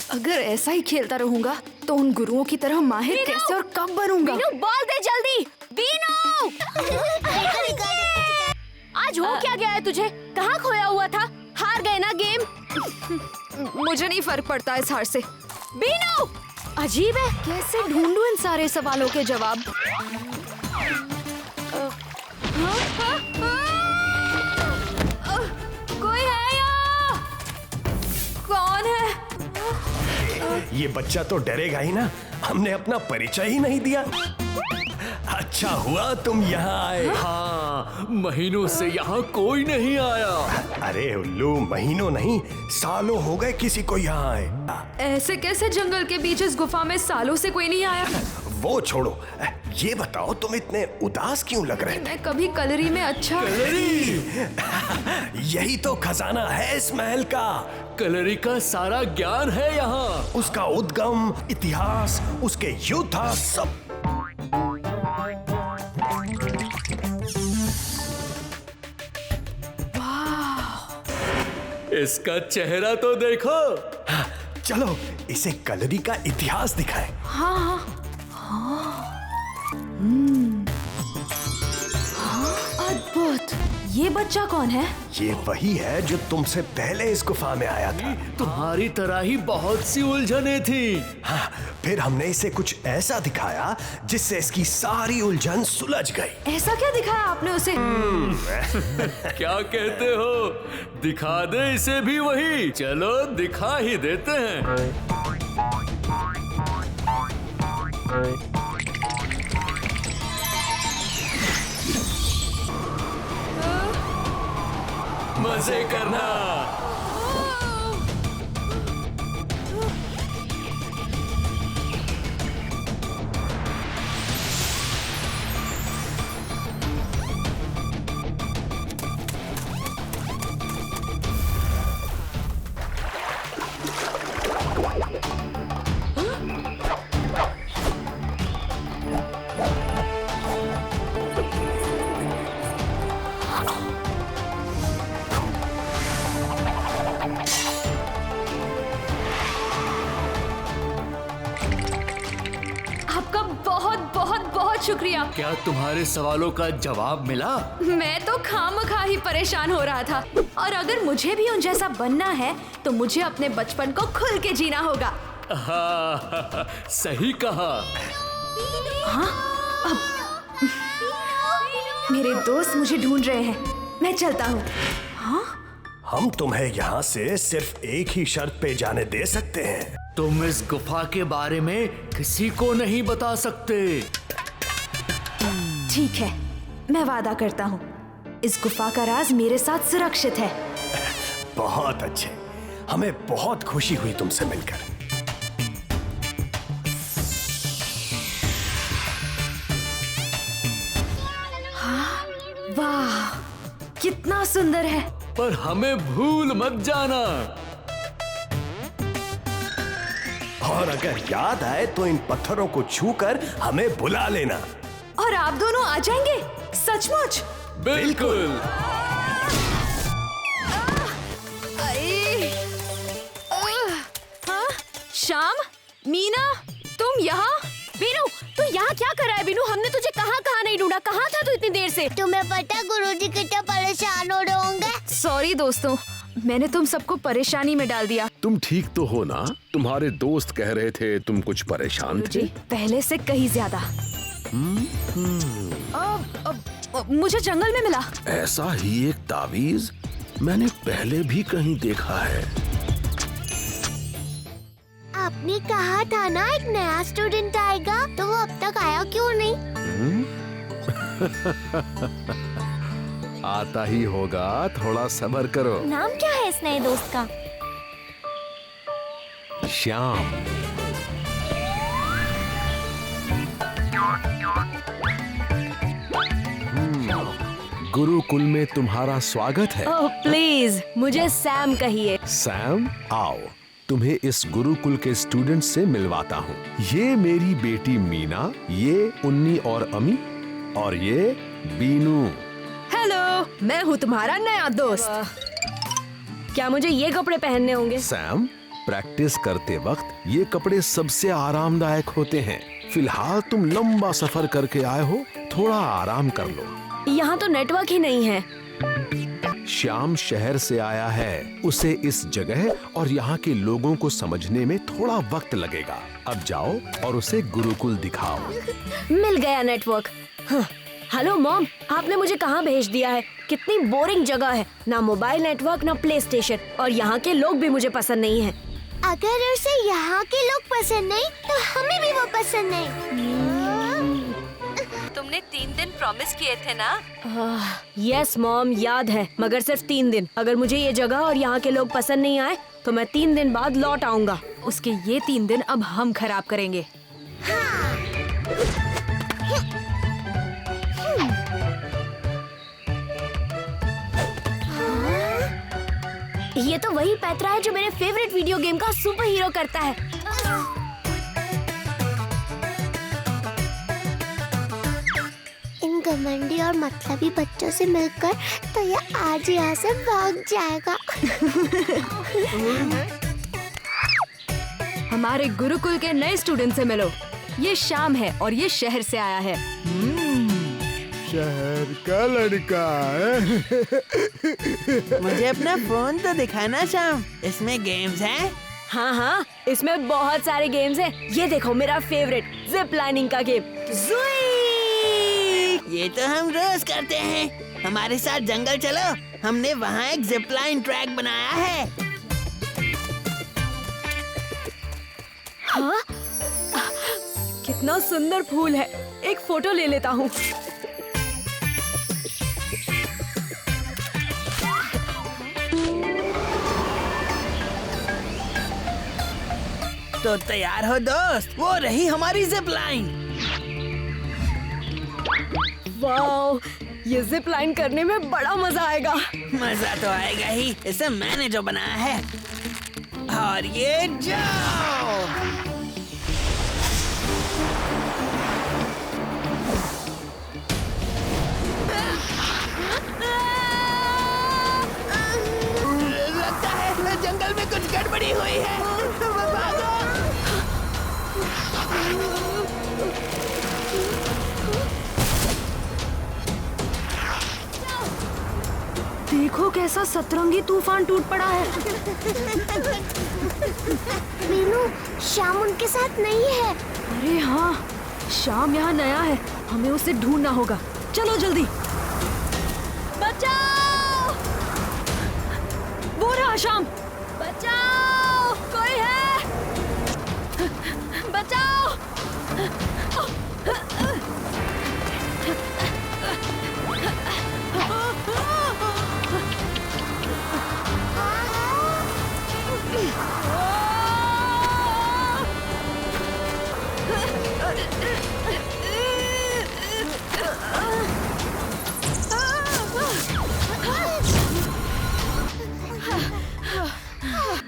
अगर ऐसा ही खेलता रहूंगा तो उन गुरुओं की तरह माहिर कैसे और कब बनूंगा? बीनू, बॉल दे जल्दी। बीनू! आज हो क्या गया है तुझे? कहाँ खोया हुआ था? हार गए ना गेम? मुझे नहीं फर्क पड़ता इस हार से। बीनू! अजीब है, कैसे ढूंढूं इन सारे सवालों के जवाब? कोई है यहाँ? कौन है? ये बच्चा तो डरेगा ही ना, हमने अपना परिचय ही नहीं दिया। अच्छा हुआ तुम यहाँ आए। हाँ, महीनों से यहाँ कोई नहीं आया। अरे उल्लू, महीनों नहीं सालों हो गए किसी को यहाँ आए। ऐसे कैसे जंगल के बीच इस गुफा में सालों से कोई नहीं आया? वो छोड़ो, ये बताओ तुम इतने उदास क्यों लग रहे थे? मैं कभी कलरी में अच्छा यही तो खजाना है इस महल का। कलरी का सारा ज्ञान है यहाँ। उसका उद्गम, इतिहास, उसके योद्धा सब। इसका चेहरा तो देखो। चलो इसे कलरी का इतिहास दिखाएं। हाँ, अद्भुत। ये बच्चा कौन है? ये वही है जो तुमसे पहले इस गुफा में आया था। तुम्हारी तरह ही बहुत सी उलझने थी। हाँ, फिर हमने इसे कुछ ऐसा दिखाया जिससे इसकी सारी उलझन सुलझ गई। ऐसा क्या दिखाया आपने उसे? क्या कहते हो? दिखा दे इसे भी वही। चलो दिखा ही देते हैं। मजे करना। आपका बहुत बहुत बहुत शुक्रिया। क्या तुम्हारे सवालों का जवाब मिला? मैं तो खामखा ही परेशान हो रहा था, और अगर मुझे भी उन जैसा बनना है तो मुझे अपने बचपन को खुल के जीना होगा। हाँ, सही कहा। मेरे दोस्त मुझे ढूंढ रहे हैं, मैं चलता हूँ। हम तुम्हें यहाँ से सिर्फ एक ही शर्त पे जाने दे सकते हैं। तुम इस गुफा के बारे में किसी को नहीं बता सकते। ठीक है, मैं वादा करता हूँ, इस गुफा का राज मेरे साथ सुरक्षित है। बहुत अच्छे, हमें बहुत खुशी हुई तुमसे मिलकर। वाह, कितना सुंदर है। पर हमें भूल मत जाना। और अगर याद आए तो इन पत्थरों को छूकर हमें बुला लेना। और आप दोनों आ जाएंगे? सचमुच? बिल्कुल। हाँ? श्याम, मीना, तुम यहाँ? बीनू, तू यहाँ क्या कर रहा है? बीनू, हमने तुझे कहाँ कहाँ नहीं ढूंढा। कहाँ था तू इतनी देर से? तुम्हें पता गुरुजी कितना परेशान हो रहे होंगे। सॉरी दोस्तों, मैंने तुम सबको परेशानी में डाल दिया। तुम ठीक तो हो ना? तुम्हारे दोस्त कह रहे थे तुम कुछ परेशान थे। जी, पहले से कहीं ज्यादा। मुझे जंगल में मिला। ऐसा ही एक तावीज मैंने पहले भी कहीं देखा है। आपने कहा था ना एक नया स्टूडेंट आएगा, तो वो अब तक आया क्यों नहीं? आता ही होगा, थोड़ा सब्र करो। नाम क्या है इस नए दोस्त का? श्याम। गुरुकुल में तुम्हारा स्वागत है। ओह प्लीज मुझे सैम कहिए। सैम, आओ तुम्हें इस गुरुकुल के स्टूडेंट से मिलवाता हूँ। ये मेरी बेटी मीना, ये उन्नी और अमी, और ये बीनू। हेलो, मैं हूँ तुम्हारा नया दोस्त। क्या मुझे ये कपड़े पहनने होंगे? सैम, प्रैक्टिस करते वक्त ये कपड़े सबसे आरामदायक होते हैं। फिलहाल तुम लंबा सफर करके आए हो, थोड़ा आराम कर लो। यहाँ तो नेटवर्क ही नहीं है। श्याम शहर से आया है, उसे इस जगह और यहाँ के लोगों को समझने में थोड़ा वक्त लगेगा। अब जाओ और उसे गुरुकुल दिखाओ। मिल गया नेटवर्क। हेलो मॉम, आपने मुझे कहाँ भेज दिया है? कितनी बोरिंग जगह है, ना मोबाइल नेटवर्क ना प्ले स्टेशन, और यहाँ के लोग भी मुझे पसंद नहीं है। अगर उसे यहाँ के लोग पसंद नहीं तो हमें भी वो पसंद नहीं। तुमने 3 दिन प्रॉमिस किए थे ना? यस मॉम, याद है, मगर सिर्फ 3 दिन। अगर मुझे ये जगह और यहाँ के लोग पसंद नहीं आए तो मैं 3 दिन बाद लौट आऊँगा। उसके ये 3 दिन अब हम खराब करेंगे। ये तो वही पैत्रा है जो मेरे फेवरेट वीडियो गेम का सुपर हीरो करता है। इन घमंडी और मतलबी बच्चों से मिलकर तो ये आज यहाँ से भाग जाएगा। हमारे गुरुकुल के नए स्टूडेंट से मिलो। ये श्याम है और ये शहर से आया है। शहर का लड़का है। मुझे अपना फोन तो दिखाना श्याम, इसमें गेम्स हैं? हाँ हाँ, इसमें बहुत सारे गेम्स हैं। ये देखो मेरा फेवरेट जिप लाइनिंग का गेम, ज़ुई। ये तो हम रोज करते हैं। हमारे साथ जंगल चलो, हमने वहाँ एक जिप लाइन ट्रैक बनाया है। हाँ? कितना सुंदर फूल है, एक फोटो ले लेता हूँ। तो तैयार हो दोस्त, वो रही हमारी जिप लाइन। वाओ, ये जिप लाइन करने में बड़ा मजा आएगा। मजा तो आएगा ही, इसे मैंने जो बनाया है। और ये जाओ। लगता है जंगल में कुछ गड़बड़ी हुई है। भागो। देखो कैसा सतरंगी तूफान टूट पड़ा है। मीनू, श्याम उनके साथ नहीं है। अरे हाँ, श्याम यहाँ नया है, हमें उसे ढूंढना होगा। चलो जल्दी। बचाओ! वो रहा श्याम। बचाओ! कोई है? बचाओ!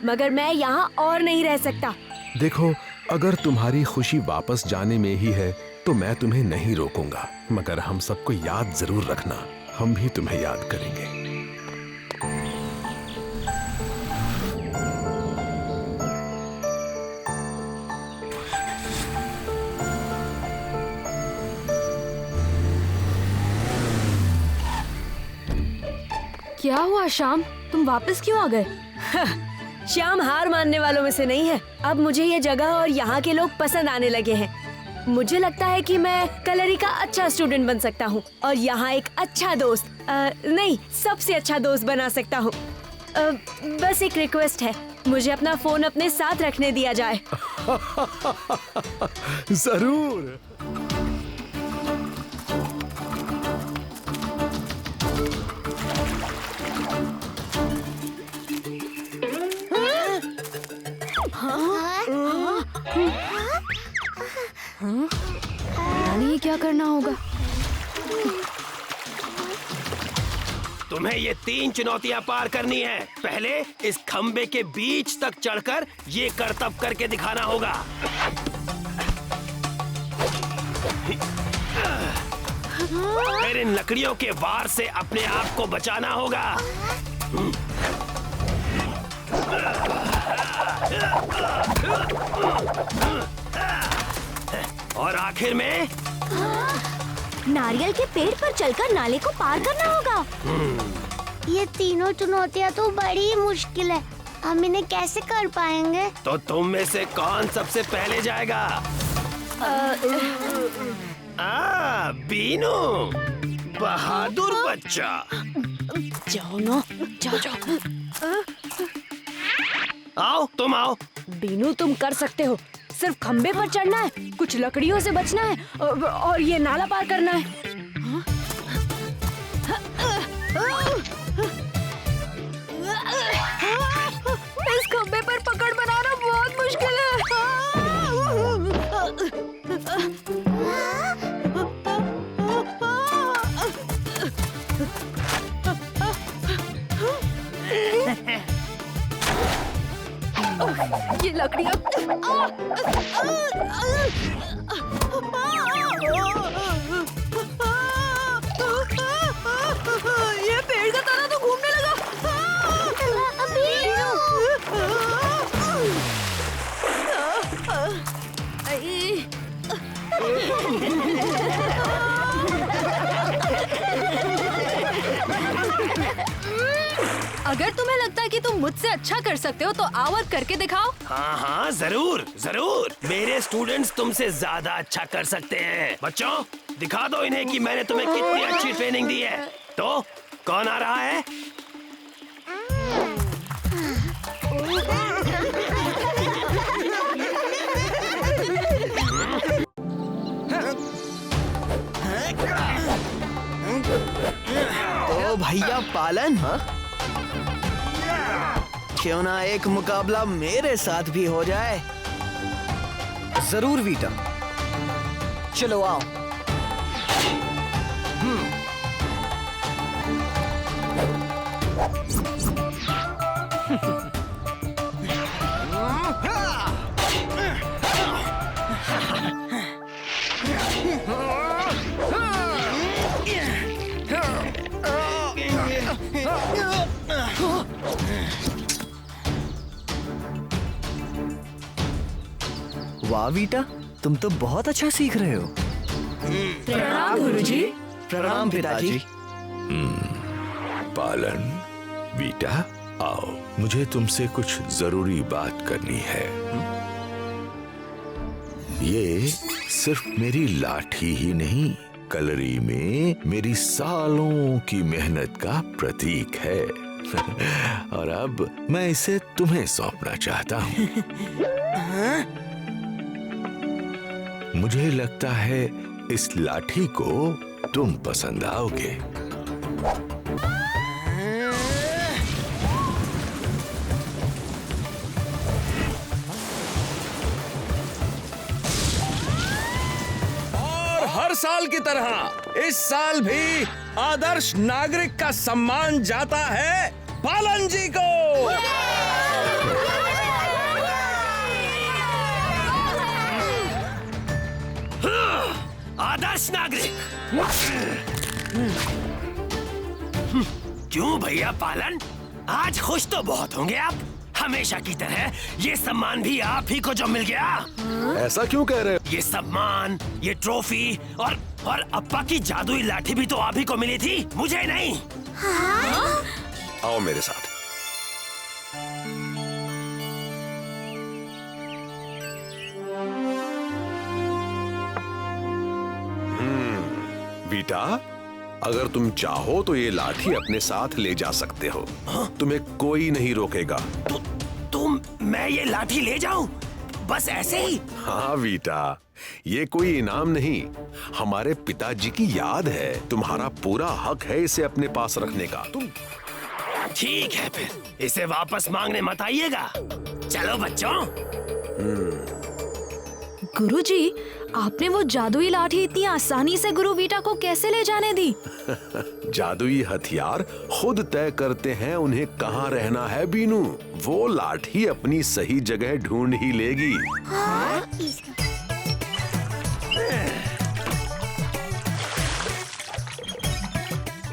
मगर मैं यहाँ और नहीं रह सकता। देखो, अगर तुम्हारी खुशी वापस जाने में ही है तो मैं तुम्हें नहीं रोकूंगा, मगर हम सबको याद जरूर रखना, हम भी तुम्हें याद करेंगे। क्या हुआ श्याम, तुम वापस क्यों आ गए? श्याम हार मानने वालों में से नहीं है। अब मुझे ये जगह और यहाँ के लोग पसंद आने लगे हैं। मुझे लगता है कि मैं कलरी का अच्छा स्टूडेंट बन सकता हूँ और यहाँ एक अच्छा दोस्त, नहीं सबसे अच्छा दोस्त बना सकता हूँ। बस एक रिक्वेस्ट है, मुझे अपना फोन अपने साथ रखने दिया जाए। जरूर। यानी ये क्या करना होगा? तुम्हें ये 3 चुनौतियां पार करनी है। पहले इस खंबे के बीच तक चढ़कर ये करतब करके दिखाना होगा। फिर इन लकड़ियों के वार से अपने आप को बचाना होगा। और आखिर में नारियल के पेड़ पर चलकर नाले को पार करना होगा। ये तीनों चुनौतियाँ तो बड़ी मुश्किल है, हम इन्हें कैसे कर पाएंगे? तो तुम में से कौन सबसे पहले जाएगा? बीनू, बहादुर बच्चा। जाओ ना, जाओ। आओ, तुम आओ। बीनू, तुम कर सकते हो। सिर्फ खंबे पर चढ़ना है, कुछ लकड़ियों से बचना है और ये नाला पार करना है। इस खंबे पर पकड़ बनाना बहुत मुश्किल है। ये लकड़ियाँ ये पेड़ का तना तो घूमने लगा। अगर तुम्हें लगता है कि तुम मुझसे अच्छा कर सकते हो तो आओ और करके दिखाओ। हाँ, जरूर जरूर। मेरे स्टूडेंट्स तुमसे ज्यादा अच्छा कर सकते हैं। बच्चों, दिखा दो इन्हें कि मैंने तुम्हें कितनी अच्छी ट्रेनिंग दी है। तो कौन आ रहा है? तो भैया पालन, क्यों ना एक मुकाबला मेरे साथ भी हो जाए? जरूर वीटा, चलो आओ। वाह वीटा, तुम तो बहुत अच्छा सीख रहे हो। प्रणाम गुरुजी। प्रणाम पिताजी। पालन, वीटा, आओ, मुझे तुमसे कुछ जरूरी बात करनी है। ये सिर्फ मेरी लाठी ही नहीं, कलरी में मेरी सालों की मेहनत का प्रतीक है। और अब मैं इसे तुम्हें सौंपना चाहता हूँ। मुझे लगता है इस लाठी को तुम पसंद आओगे। और हर साल की तरह इस साल भी आदर्श नागरिक का सम्मान जाता है पालन जी को। आदर्श नागरिक। क्यों भैया पालन, आज खुश तो बहुत होंगे आप। हमेशा की तरह ये सम्मान भी आप ही को जो मिल गया। ऐसा क्यों कह रहे हो? ये सम्मान, ये ट्रॉफी और अप्पा की जादुई लाठी भी तो आप ही को मिली थी, मुझे नहीं। हाँ? आओ मेरे साथ। वीटा, अगर तुम चाहो तो ये लाठी अपने साथ ले जा सकते हो। तुम्हें कोई नहीं रोकेगा। मैं ये लाठी ले जाऊं बस ऐसे ही? हाँ वीटा, ये कोई इनाम नहीं, हमारे पिताजी की याद है। तुम्हारा पूरा हक है इसे अपने पास रखने का। ठीक है, फिर इसे वापस मांगने मत आइएगा। चलो बच्चों। गुरुजी, आपने वो जादुई लाठी इतनी आसानी से गुरु वीटा को कैसे ले जाने दी? जादुई हथियार खुद तय करते हैं उन्हें कहाँ रहना है बीनू। वो लाठी अपनी सही जगह ढूंढ ही लेगी।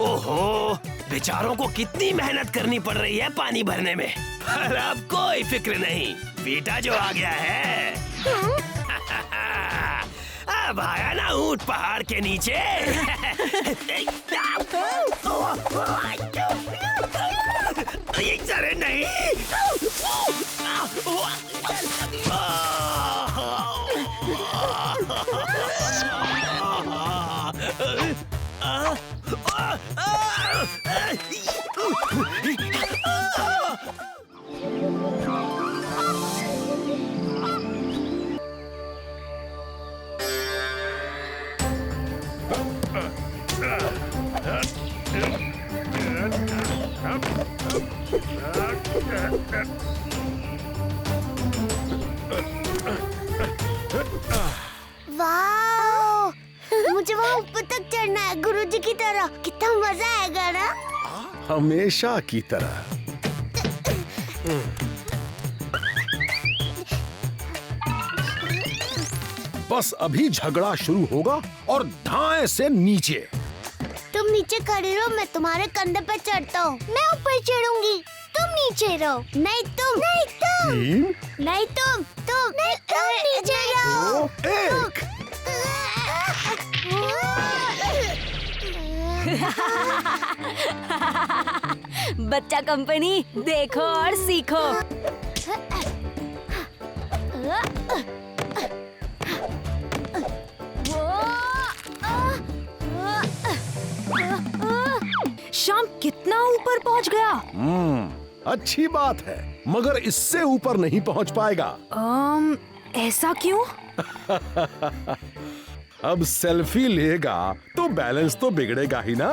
ओहो, बेचारों को कितनी मेहनत करनी पड़ रही है पानी भरने में। पर अब कोई फिक्र नहीं, वीटा जो आ गया है। अब आया ना ऊंट पहाड़ के नीचे। अरे नहीं। वाह, मुझे वहाँ ऊपर तक चढ़ना है गुरुजी की तरह। कितना मजा आएगा ना। हमेशा की तरह। बस अभी झगड़ा शुरू होगा और धाए से नीचे। तुम नीचे खड़े रहो, मैं तुम्हारे कंधे पर चढ़ता हूँ। मैं ऊपर चढ़ूंगी, तुम नीचे रहो। नहीं तुम, नहीं तुम, नहीं तुम, नहीं तुम नीचे रहो। एक। बच्चा कंपनी, देखो और सीखो। श्याम कितना ऊपर पहुंच गया। अच्छी बात है, मगर इससे ऊपर नहीं पहुंच पाएगा। ऐसा क्यों? अब सेल्फी लेगा तो बैलेंस तो बिगड़ेगा ही ना।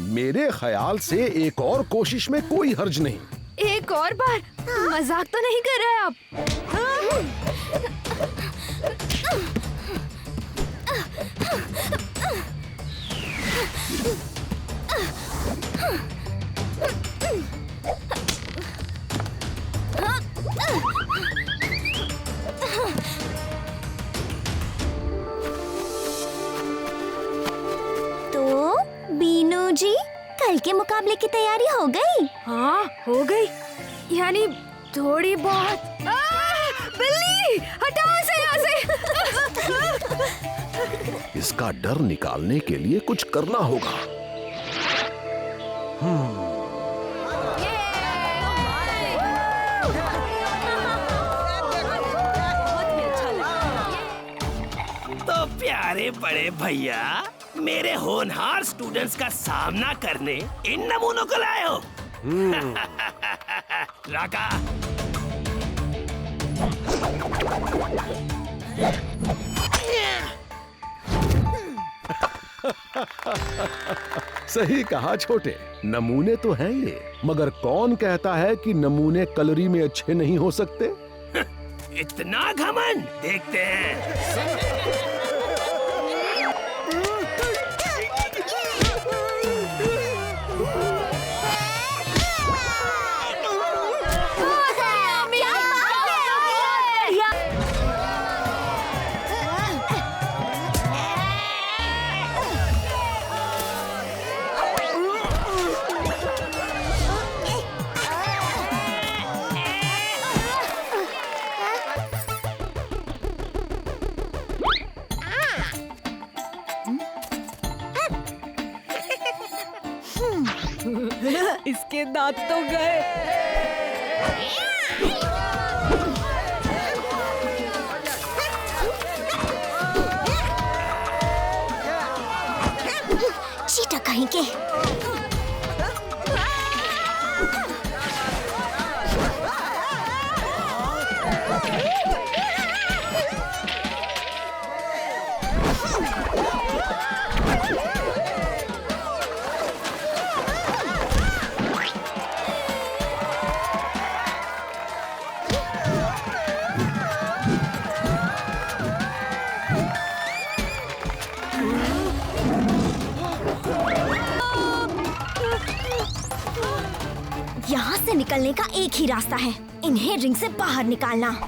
मेरे ख्याल से एक और कोशिश में कोई हर्ज नहीं। एक और बार? मजाक तो नहीं कर रहे आप? तो बीनू जी, कल के मुकाबले की तैयारी हो गई? हाँ, हो गई। यानी थोड़ी बहुत। बिल्ली, हटाओ इसे यहाँ से। इसका डर निकालने के लिए कुछ करना होगा। तो प्यारे बड़े भैया, मेरे होनहार स्टूडेंट्स का सामना करने इन नमूनों को लाए हो। राका, सही कहा छोटे, नमूने तो हैं ये, मगर कौन कहता है कि नमूने कलरी में अच्छे नहीं हो सकते? इतना घमंड, देखते हैं। इसके दांत तो गए। चीटा कहीं के। यहाँ से निकलने का एक ही रास्ता है, इन्हें रिंग से बाहर निकालना।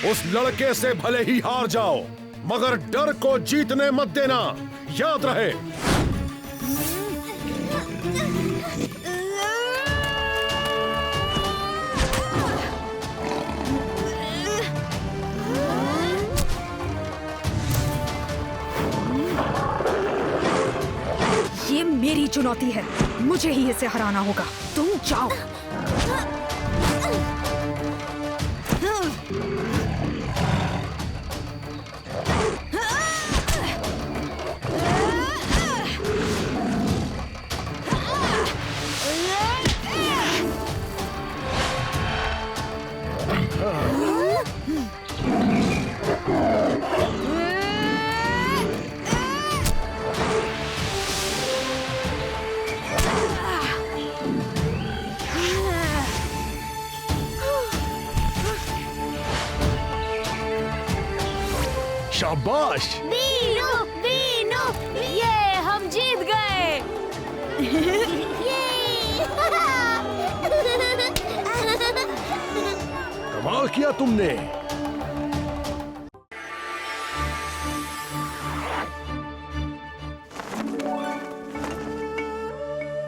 उस लड़के से भले ही हार जाओ, मगर डर को जीतने मत देना, याद रहे। ये मेरी चुनौती है, मुझे ही इसे हराना होगा। तुम जाओ। शाबाश। बीनू, बीनू, ये हम जीत गए। कमाल किया तुमने।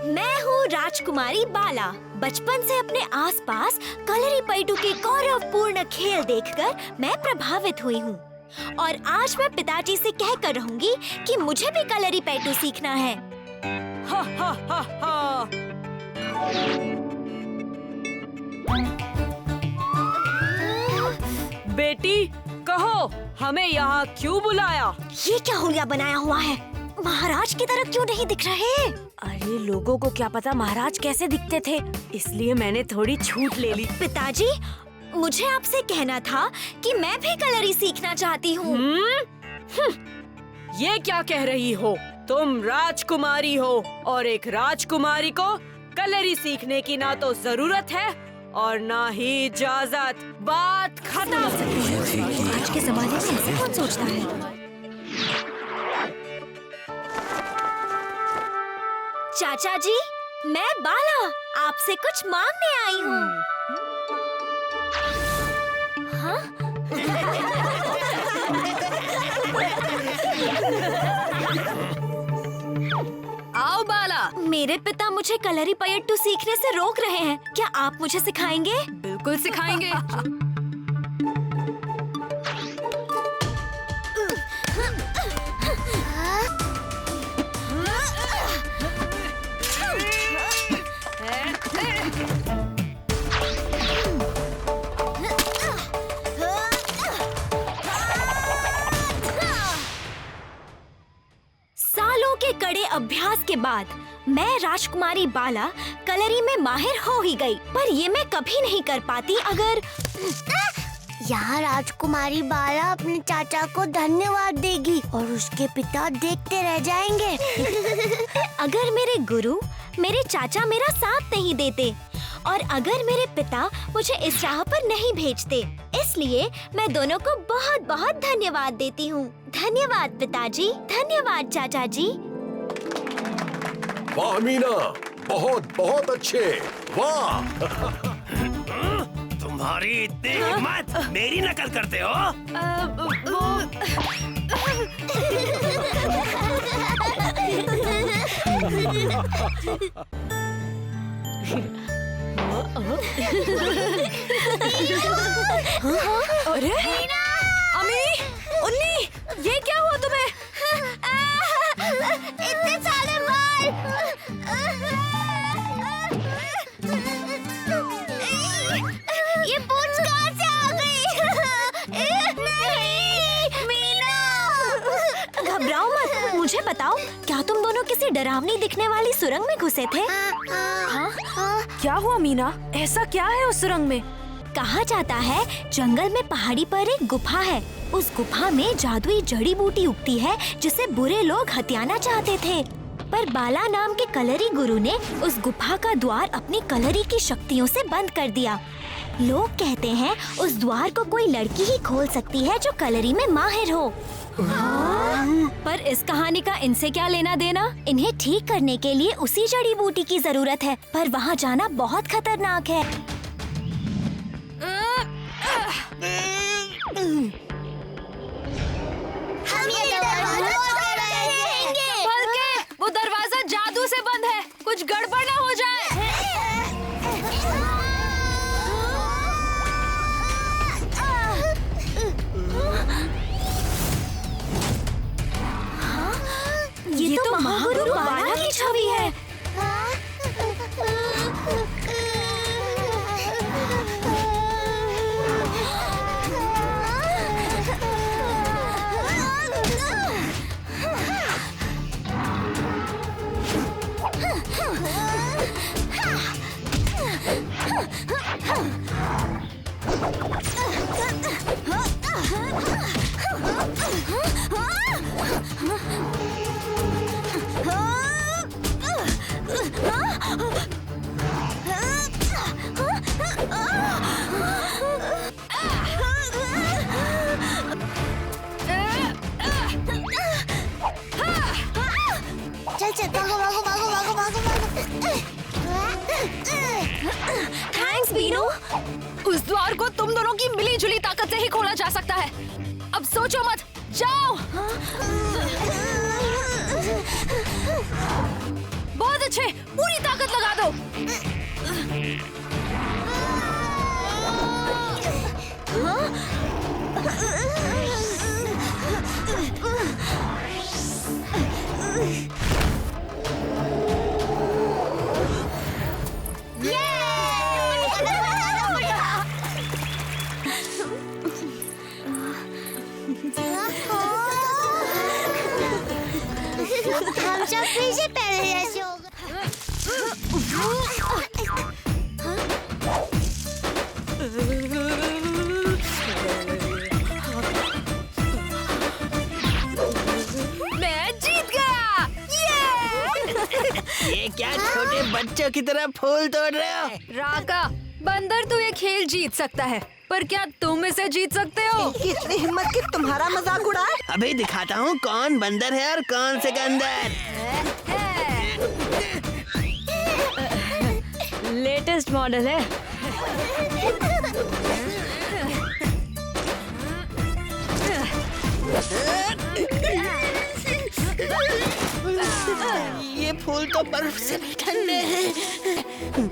मैं हूँ राजकुमारी बाला। बचपन से अपने आसपास कलरी पैटू के गौरवपूर्ण खेल देखकर मैं प्रभावित हुई हूँ और आज मैं पिताजी से कहकर रहूंगी कि मुझे भी कलरी पैटू सीखना है। हा हा हा हा। बेटी कहो, हमें यहाँ क्यों बुलाया? ये क्या हुलिया बनाया हुआ है? महाराज की तरह क्यों नहीं दिख रहे? अरे लोगों को क्या पता महाराज कैसे दिखते थे, इसलिए मैंने थोड़ी छूट ले ली। पिताजी, मुझे आपसे कहना था कि मैं भी कलरी सीखना चाहती हूँ। ये क्या कह रही हो? तुम राजकुमारी हो और एक राजकुमारी को कलरी सीखने की ना तो जरूरत है और ना ही इजाजत। बात खत्म। आज के जमाने में ऐसा कौन सोचता है? चाचा जी, मैं बाला आपसे कुछ मांगने आई हूँ। आओ बाला। मेरे पिता मुझे कलरी पयट्टू सीखने से रोक रहे हैं, क्या आप मुझे सिखाएंगे? बिल्कुल सिखाएंगे। सालों के कड़े अभ्यास के बाद मैं राजकुमारी बाला कलरी में माहिर हो ही गई, पर ये मैं कभी नहीं कर पाती अगर यहाँ राजकुमारी बाला अपने चाचा को धन्यवाद देगी और उसके पिता देखते रह जाएंगे। अगर मेरे गुरु, मेरे चाचा मेरा साथ नहीं देते और अगर मेरे पिता मुझे इस राह पर नहीं भेजते, इसलिए मैं दोनों को बहुत बहुत धन्यवाद देती हूँ। धन्यवाद पिताजी, धन्यवाद चाचा जी। वाह मीना, बहुत बहुत अच्छे। वाह। तुम्हारी इतनी हिम्मत, मेरी नकल करते हो? अरे अमी, उन्नी, ये क्या हुआ तुम्हें? इतने सारे बाल। ये बूट्स कहाँ से आ गई? नहीं, मीना। घबराओ मत, मुझे बताओ, क्या तुम दोनों किसी डरावनी दिखने वाली सुरंग में घुसे थे? क्या हुआ मीना? ऐसा क्या है उस सुरंग में? कहा जाता है जंगल में पहाड़ी पर एक गुफा है। उस गुफा में जादुई जड़ी बूटी उगती है जिसे बुरे लोग हथियाना चाहते थे, पर बाला नाम के कलरी गुरु ने उस गुफा का द्वार अपनी कलरी की शक्तियों से बंद कर दिया। लोग कहते हैं उस द्वार को कोई लड़की ही खोल सकती है जो कलरी में माहिर हो। पर इस कहानी का इनसे क्या लेना देना? इन्हें ठीक करने के लिए उसी जड़ी बूटी की जरूरत है, पर वहाँ जाना बहुत खतरनाक है। हम ये दरवाजा रहेंगे। बल्कि वो दरवाजा जादू से बंद है, कुछ गड़बड़ ना हो जाए। ये तो महागुरु बाला की छवि है। चल भागो भागो भागो भागो भागो भागो। थैंक्स बीनू। उस द्वार को तुम दोनों की मिली जुली ताकत से ही खोला जा सकता है। अब सोचो मत, जाओ। बहुत अच्छे, पूरी ताकत लगा दो। हम सब फिर से पहले जैसे हो गए। मैं जीत गया। ये क्या छोटे बच्चों की तरह फूल तोड़ रहे हो? राका, बंदर तो ये खेल जीत सकता है, पर क्या तुम इसे जीत सकते हो? कितनी हिम्मत की तुम्हारा मजाक उड़ाए। अभी दिखाता हूँ कौन बंदर है और कौन सिकंदर। लेटेस्ट मॉडल है। ये फूल तो बर्फ से भी ठंडे हैं,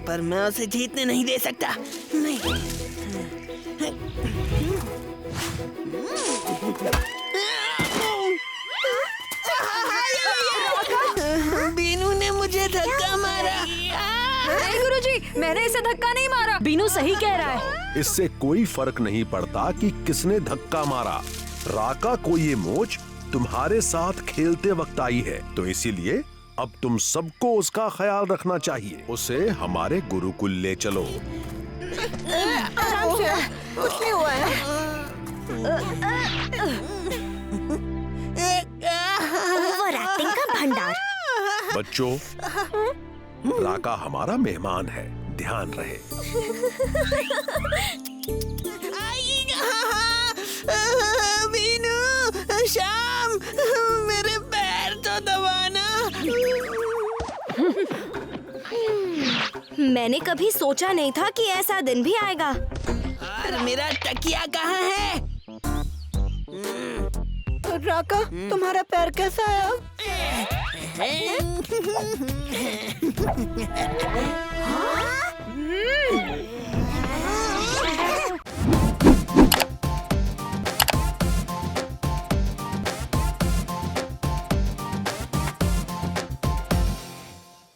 पर मैं उसे जीतने नहीं दे सकता। नहीं। बीनू ने मुझे धक्का मारा। नहीं गुरुजी, मैंने इसे धक्का नहीं मारा। बीनू सही कह रहा है। इससे कोई फर्क नहीं पड़ता कि किसने धक्का मारा। राका को ये मोच तुम्हारे साथ खेलते वक्त आई है, तो इसीलिए अब तुम सबको उसका ख्याल रखना चाहिए। उसे हमारे गुरुकुल ले चलो। आराम से, कुछ नहीं हुआ है। ओवर एक्टिंग का भंडार। बच्चों, राका हमारा मेहमान है, ध्यान रहे। बीनू, श्याम, मेरे पैर तो दबाना। मैंने कभी सोचा नहीं था कि ऐसा दिन भी आएगा। पर मेरा तकिया कहाँ है? राका, तुम्हारा पैर कैसा है अब? हाँ?